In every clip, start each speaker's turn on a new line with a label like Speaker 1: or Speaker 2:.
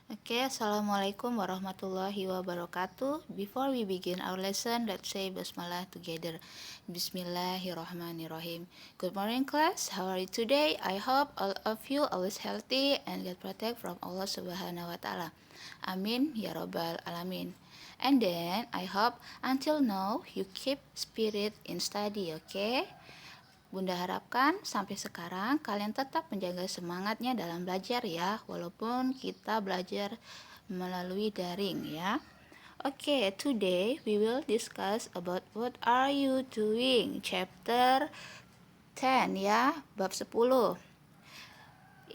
Speaker 1: Okay, Assalamualaikum warahmatullahi wabarakatuh. Before we begin our lesson, let's say Basmalah together. Bismillahirrahmanirrahim. Good morning, class. How are you today? I hope all of you always healthy and get protect from Allah Subhanahu wa Ta'ala. Amin ya Rabbal Alamin. And then I hope until now you keep spirit in study, okay? Bunda harapkan sampai sekarang kalian tetap menjaga semangatnya dalam belajar ya, walaupun kita belajar melalui daring ya. Okay, today we will discuss about what are you doing, chapter 10 ya, bab 10.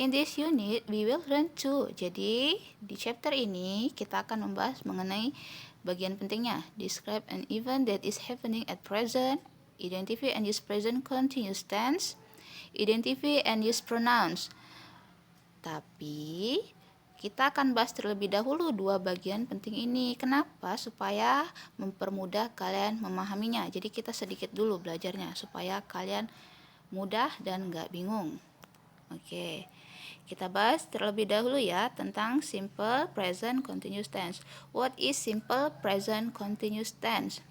Speaker 1: In this unit we will learn to. Jadi di chapter ini kita akan membahas mengenai bagian pentingnya. Describe an event that is happening at present. Identify and use present continuous tense. Identify and use pronouns. Tapi kita akan bahas terlebih dahulu dua bagian penting ini. Kenapa? Supaya mempermudah kalian memahaminya. Jadi kita sedikit dulu belajarnya supaya kalian mudah dan nggak bingung. Oke, kita bahas terlebih dahulu ya tentang simple present continuous tense. What is simple present continuous tense?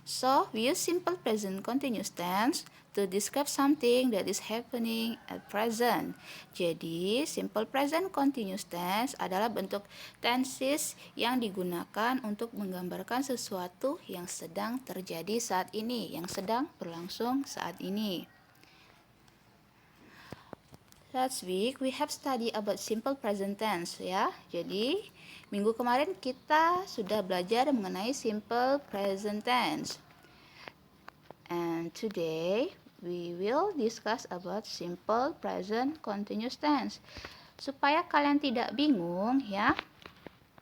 Speaker 1: So, we use simple present continuous tense to describe something that is happening at present. Jadi, simple present continuous tense adalah bentuk tenses yang digunakan untuk menggambarkan sesuatu yang sedang terjadi saat ini, yang sedang berlangsung saat ini. Last week we have studied about simple present tense ya. Jadi minggu kemarin kita sudah belajar mengenai simple present tense. And today we will discuss about simple present continuous tense. Supaya kalian tidak bingung ya,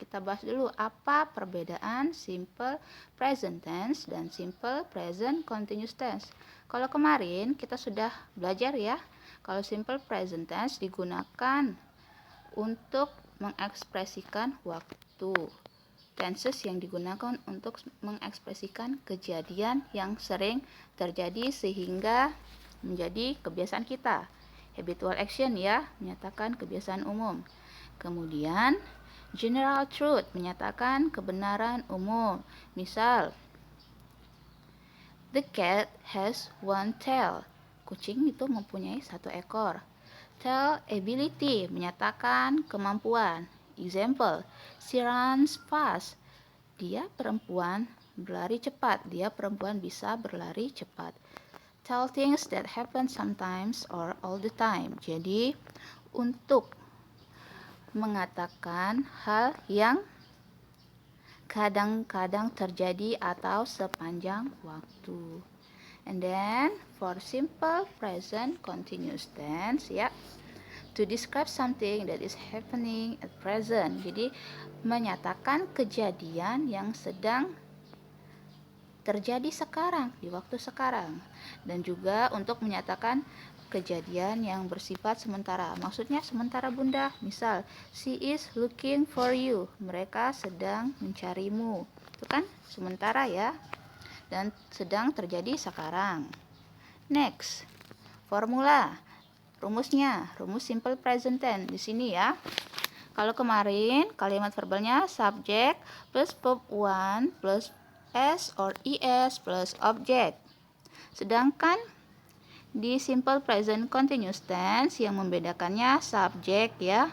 Speaker 1: kita bahas dulu apa perbedaan simple present tense dan simple present continuous tense. Kalau kemarin kita sudah belajar ya, kalau simple present tense digunakan untuk mengekspresikan waktu. Tenses yang digunakan untuk mengekspresikan kejadian yang sering terjadi sehingga menjadi kebiasaan kita. Habitual action ya, menyatakan kebiasaan umum. Kemudian general truth menyatakan kebenaran umum. Misal, the cat has one tail. Kucing itu mempunyai satu ekor. Tail ability menyatakan kemampuan. Example, she runs fast. Dia perempuan berlari cepat. Dia perempuan bisa berlari cepat. Tell things that happen sometimes or all the time. Jadi, untuk mengatakan hal yang kadang-kadang terjadi atau sepanjang waktu. And then for simple present continuous tense ya, to describe something that is happening at present. Jadi menyatakan kejadian yang sedang terjadi sekarang, di waktu sekarang. Dan juga untuk menyatakan kejadian yang bersifat sementara. Maksudnya sementara Bunda. Misal, she is looking for you. Mereka sedang mencarimu. Itu kan sementara ya. Dan sedang terjadi sekarang. Next, formula. Rumusnya, rumus simple present tense di sini ya. Kalau kemarin kalimat verbalnya subject plus verb 1 plus s or es plus object. Sedangkan di simple present continuous tense yang membedakannya subject ya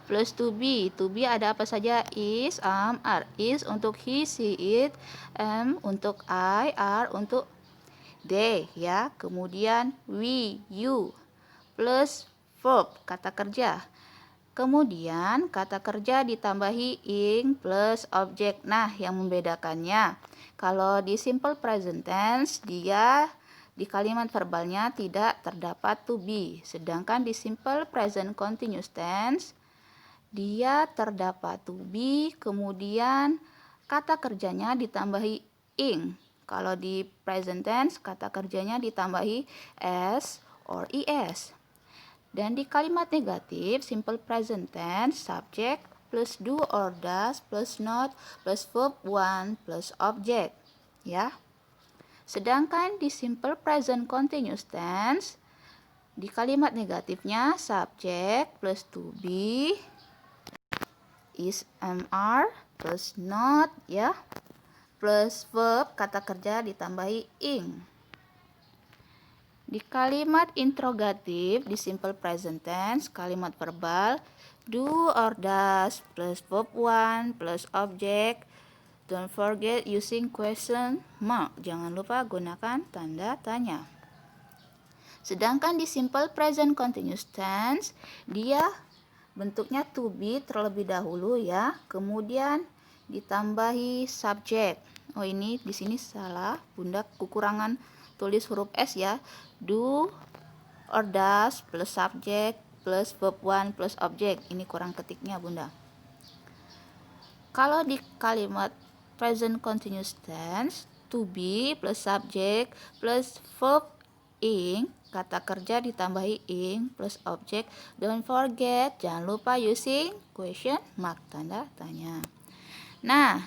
Speaker 1: plus to be. To be ada apa saja? Is, are. Is untuk he, she, it. Am untuk I, are untuk they ya. Kemudian we, you plus verb kata kerja. Kemudian kata kerja ditambahi ing plus objek. Nah, yang membedakannya kalau di simple present tense dia di kalimat verbalnya tidak terdapat to be. Sedangkan di simple present continuous tense dia terdapat to be, kemudian kata kerjanya ditambahi ing. Kalau di present tense kata kerjanya ditambahi s or es. Dan di kalimat negatif, simple present tense, subject plus do or does plus not plus verb 1 plus object. Ya. Sedangkan di simple present continuous tense, di kalimat negatifnya subject plus to be is are plus not ya, plus verb kata kerja ditambahi ing. Di kalimat interrogatif di simple present tense, kalimat verbal do or does plus verb 1 plus object. Don't forget using question mark. Jangan lupa gunakan tanda tanya. Sedangkan di simple present continuous tense, dia bentuknya to be terlebih dahulu ya, kemudian ditambahi subject. Oh, ini di sini salah, Bunda kekurangan tulis huruf S ya. Do or does plus subject plus verb 1 plus object. Ini kurang ketiknya Bunda. Kalau di kalimat present continuous tense, to be plus subject plus verb ing, kata kerja ditambahi ing plus object. Don't forget, jangan lupa using question mark, tanda tanya. Nah,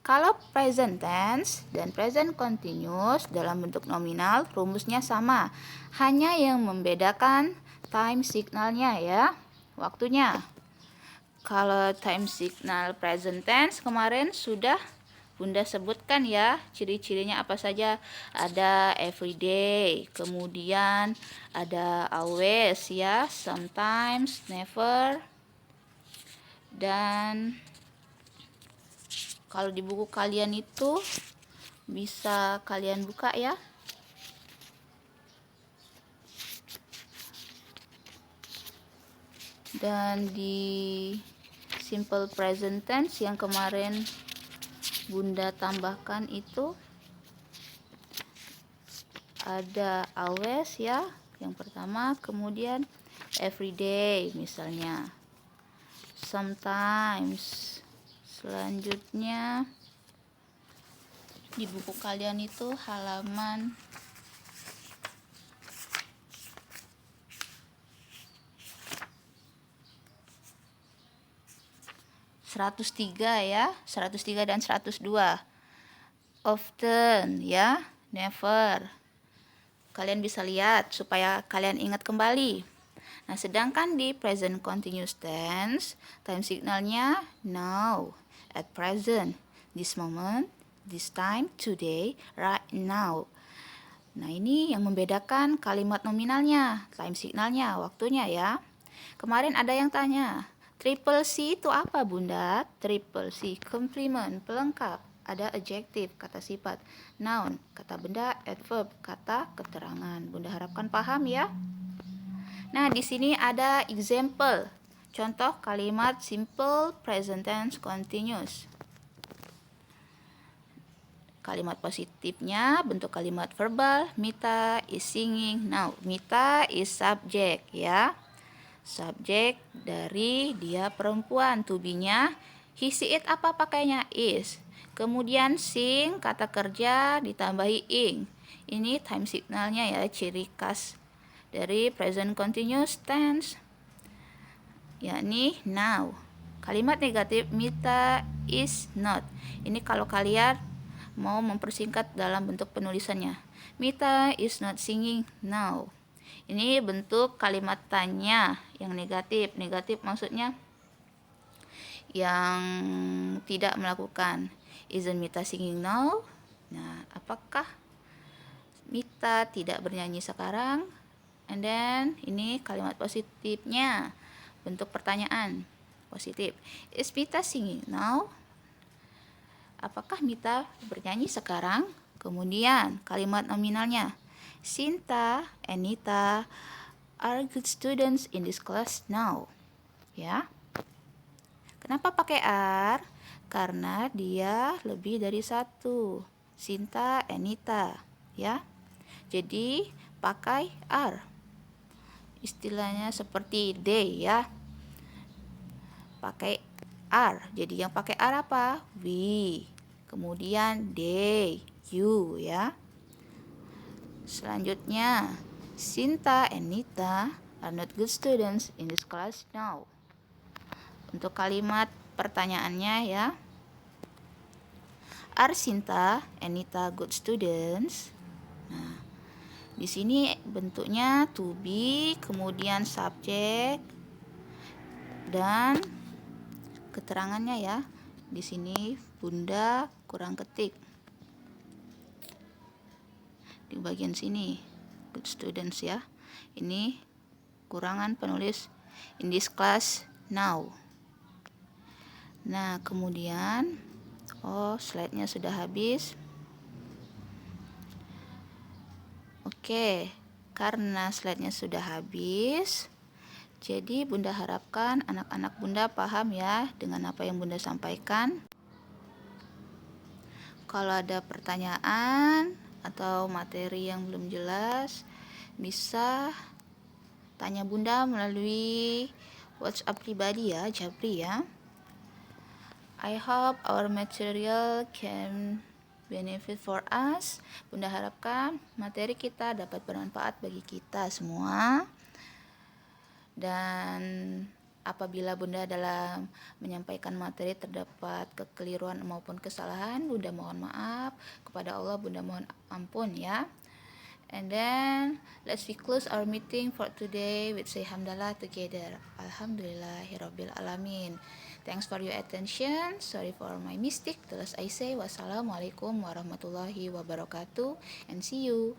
Speaker 1: kalau present tense dan present continuous dalam bentuk nominal rumusnya sama. Hanya yang membedakan time signalnya ya, waktunya. Kalau time signal present tense kemarin sudah Bunda sebutkan ya, ciri-cirinya apa saja. Ada everyday, kemudian ada always ya, sometimes, never. Dan kalau di buku kalian itu bisa kalian buka ya. Dan di simple present tense yang kemarin Bunda tambahkan itu ada always ya, yang pertama, kemudian everyday misalnya, sometimes, selanjutnya di buku kalian itu halaman 103 ya, 103 dan 102. Often ya, never. Kalian bisa lihat supaya kalian ingat kembali. Nah, sedangkan di present continuous tense, time signalnya now, at present, this moment, this time, today, right now. Nah, ini yang membedakan kalimat nominalnya, time signalnya, waktunya ya. Kemarin ada yang tanya, triple C itu apa Bunda? Triple C, complement, pelengkap. Ada adjective, kata sifat, noun, kata benda, adverb, kata keterangan. Bunda harapkan paham ya. Nah, di sini ada example, contoh kalimat simple present tense continuous. Kalimat positifnya bentuk kalimat verbal, Mita is singing now. Mita is subject ya. Subjek dari dia perempuan, to be-nya he, she, it apa pakainya is. Kemudian sing, kata kerja ditambahi ing. Ini time signalnya ya, ciri khas dari present continuous tense, yakni now. Kalimat negatif Mita is not. Ini kalau kalian mau mempersingkat dalam bentuk penulisannya, Mita is not singing now. Ini bentuk kalimat tanya yang negatif. Negatif maksudnya yang tidak melakukan. Isn't Mita singing now? Nah, apakah Mita tidak bernyanyi sekarang? And then ini kalimat positifnya, bentuk pertanyaan positif. Is Mita singing now? Apakah Mita bernyanyi sekarang? Kemudian kalimat nominalnya, Sinta and Nita are good students in this class now. Ya. Kenapa pakai are? Karena dia lebih dari satu. Sinta and Nita, ya. Jadi pakai are. Istilahnya seperti they ya. Pakai are. Jadi yang pakai are apa? We. Kemudian they, you ya. Selanjutnya, Sinta and Nita are not good students in this class now. Untuk kalimat pertanyaannya ya, are Sinta and Nita good students? Nah, di sini bentuknya to be, kemudian subjek dan keterangannya ya. Di sini Bunda kurang ketik. Di bagian sini, good students ya. Ini kurangan penulis in this class now. Nah, kemudian slide-nya sudah habis. Oke, karena slide-nya sudah habis, jadi Bunda harapkan anak-anak Bunda paham ya dengan apa yang Bunda sampaikan. Kalau ada pertanyaan atau materi yang belum jelas, bisa tanya Bunda melalui WhatsApp pribadi ya, Japri ya. I hope our material can benefit for us. Bunda harapkan materi kita dapat bermanfaat bagi kita semua. Dan apabila Bunda dalam menyampaikan materi terdapat kekeliruan maupun kesalahan, Bunda mohon maaf. Kepada Allah Bunda mohon ampun ya. And then let's we close our meeting for today with say hamdalah together. Alhamdulillahirabbil alamin. Thanks for your attention. Sorry for my mistake. Thus I say wassalamualaikum warahmatullahi wabarakatuh and see you.